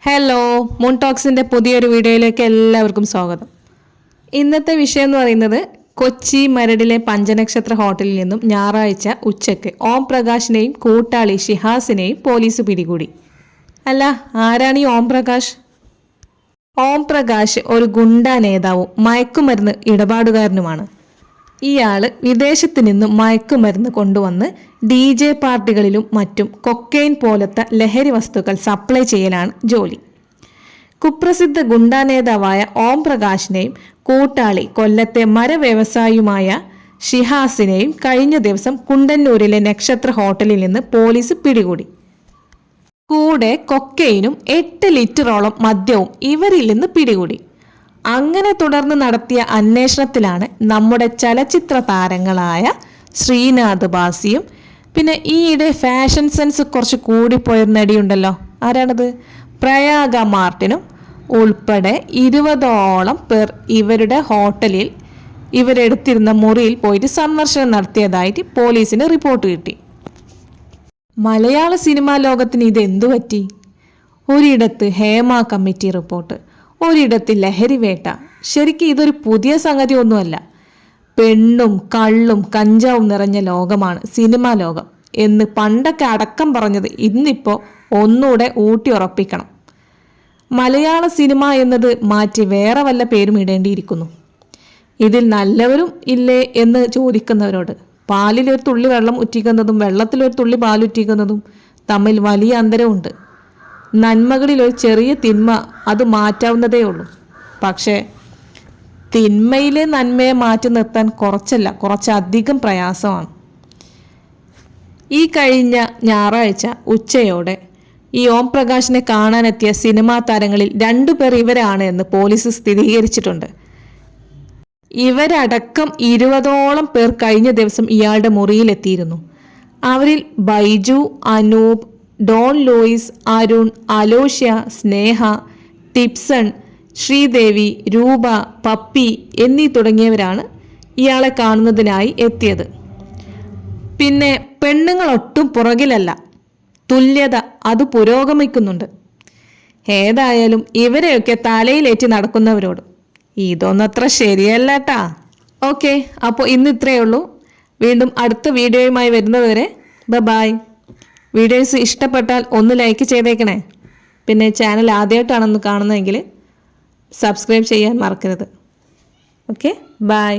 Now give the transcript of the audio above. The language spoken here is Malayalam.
ഹലോ, മൂൺ ടോക്സിൻ്റെ പുതിയൊരു വീഡിയോയിലേക്ക് എല്ലാവർക്കും സ്വാഗതം. ഇന്നത്തെ വിഷയം എന്ന് പറയുന്നത് കൊച്ചി മരടിലെ പഞ്ചനക്ഷത്ര ഹോട്ടലിൽ നിന്നും ഞായറാഴ്ച ഉച്ചയ്ക്ക് ഓം പ്രകാശിനെയും കൂട്ടാളി ഷിഹാസിനെയും പോലീസ് പിടികൂടി. അല്ല, ആരാണ് ഈ ഓം പ്രകാശ്? ഓം പ്രകാശ് ഒരു ഗുണ്ടാ നേതാവും മയക്കുമരുന്ന് ഇടപാടുകാരനുമാണ്. ഇയാൾ വിദേശത്ത് നിന്ന് മയക്കുമരുന്ന് കൊണ്ടുവന്ന് DJ പാർട്ടികളിലും മറ്റും കൊക്കെയിൻ പോലത്തെ ലഹരി വസ്തുക്കൾ സപ്ലൈ ചെയ്യലാണ് ജോലി. കുപ്രസിദ്ധ ഗുണ്ടാ നേതാവായ ഓം പ്രകാശിനെയും കൂട്ടാളി കൊല്ലത്തെ മരവ്യവസായിയുമായ ഷിഹാസിനെയും കഴിഞ്ഞ ദിവസം കുണ്ടന്നൂരിലെ നക്ഷത്ര ഹോട്ടലിൽ നിന്ന് പോലീസ് പിടികൂടി. കൂടെ കൊക്കെയിനും 8 ലിറ്ററോളം മദ്യവും ഇവരിൽ നിന്ന് പിടികൂടി. അങ്ങനെ തുടർന്ന് നടത്തിയ അന്വേഷണത്തിലാണ് നമ്മുടെ ചലച്ചിത്ര താരങ്ങളായ ശ്രീനാഥ് ബാസിയും പിന്നെ ഈയിടെ ഫാഷൻ സെൻസ് കുറച്ച് കൂടിപ്പോയ നടിയുണ്ടല്ലോ, ആരാണത്, പ്രയാഗ മാർട്ടിനും ഉൾപ്പെടെ 20ഓളം പേർ ഇവരുടെ ഹോട്ടലിൽ ഇവരെടുത്തിരുന്ന മുറിയിൽ പോയിട്ട് സന്ദർശനം നടത്തിയതായിട്ട് പോലീസിന് റിപ്പോർട്ട് കിട്ടി. മലയാള സിനിമാ ലോകത്തിന് ഇത് എന്തു പറ്റി? ഒരിടത്ത് ഹേമ കമ്മിറ്റി റിപ്പോർട്ട്, ഒരിടത്ത് ലഹരി വേട്ട. ശരിക്കും ഇതൊരു പുതിയ സംഗതി ഒന്നുമല്ല. പെണ്ണും കള്ളും കഞ്ചാവും നിറഞ്ഞ ലോകമാണ് സിനിമാ ലോകം എന്ന് പണ്ടൊക്കെ അടക്കം പറഞ്ഞത് ഇന്നിപ്പോൾ ഒന്നുകൂടെ ഊട്ടി ഉറപ്പിക്കണം. മലയാള സിനിമ എന്നത് മാറ്റി വേറെ വല്ല പേരും ഇടേണ്ടിയിരിക്കുന്നു. ഇതിൽ നല്ലവരും ഇല്ലേ എന്ന് ചോദിക്കുന്നവരോട് പാലിലൊരു തുള്ളി വെള്ളം ഉറ്റിക്കുന്നതും വെള്ളത്തിലൊരു തുള്ളി പാലുറ്റിക്കുന്നതും തമ്മിൽ വലിയ അന്തരമുണ്ട്. നന്മകളിലൊരു ചെറിയ തിന്മ അത് മാറ്റാവുന്നതേ ഉള്ളൂ. പക്ഷേ തിന്മയിലെ നന്മയെ മാറ്റി നിർത്താൻ കുറച്ചധികം പ്രയാസമാണ്. ഈ കഴിഞ്ഞ ഞായറാഴ്ച ഉച്ചയോടെ ഈ ഓം പ്രകാശിനെ കാണാനെത്തിയ സിനിമാ താരങ്ങളിൽ 2 പേർ ഇവരാണ് എന്ന് പോലീസ് സ്ഥിരീകരിച്ചിട്ടുണ്ട്. ഇവരടക്കം 20ഓളം പേർ കഴിഞ്ഞ ദിവസം ഇയാളുടെ മുറിയിലെത്തിയിരുന്നു. അവരിൽ ബൈജു, അനൂപ്, ഡോൺ ലൂയിസ്, അരുൺ, അലോഷ്യ, സ്നേഹ, ടിപ്സൺ, ശ്രീദേവി, രൂപ, പപ്പി എന്നീ തുടങ്ങിയവരാണ് ഇയാളെ കാണുന്നതിനായി എത്തിയത്. പിന്നെ പെണ്ണുങ്ങളൊട്ടും പുറകിലല്ല, തുല്യത അത് പുരോഗമിക്കുന്നുണ്ട്. ഏതായാലും ഇവരെയൊക്കെ തലയിലേറ്റി നടക്കുന്നവരോട് ഇതൊന്നത്ര ശരിയല്ലട്ടാ. ഓക്കെ, അപ്പോൾ ഇന്ന് ഇത്രയേ ഉള്ളൂ. വീണ്ടും അടുത്ത വീഡിയോയുമായി വരുന്നതുവരെ ബൈ. വീഡിയോസ് ഇഷ്ടപ്പെട്ടാൽ ഒന്ന് ലൈക്ക് ചെയ്തേക്കണേ. പിന്നെ ചാനൽ ആദ്യമായിട്ടാണെന്ന് കാണുന്നതെങ്കിൽ സബ്സ്ക്രൈബ് ചെയ്യാൻ മറക്കരുത്. Okay, by.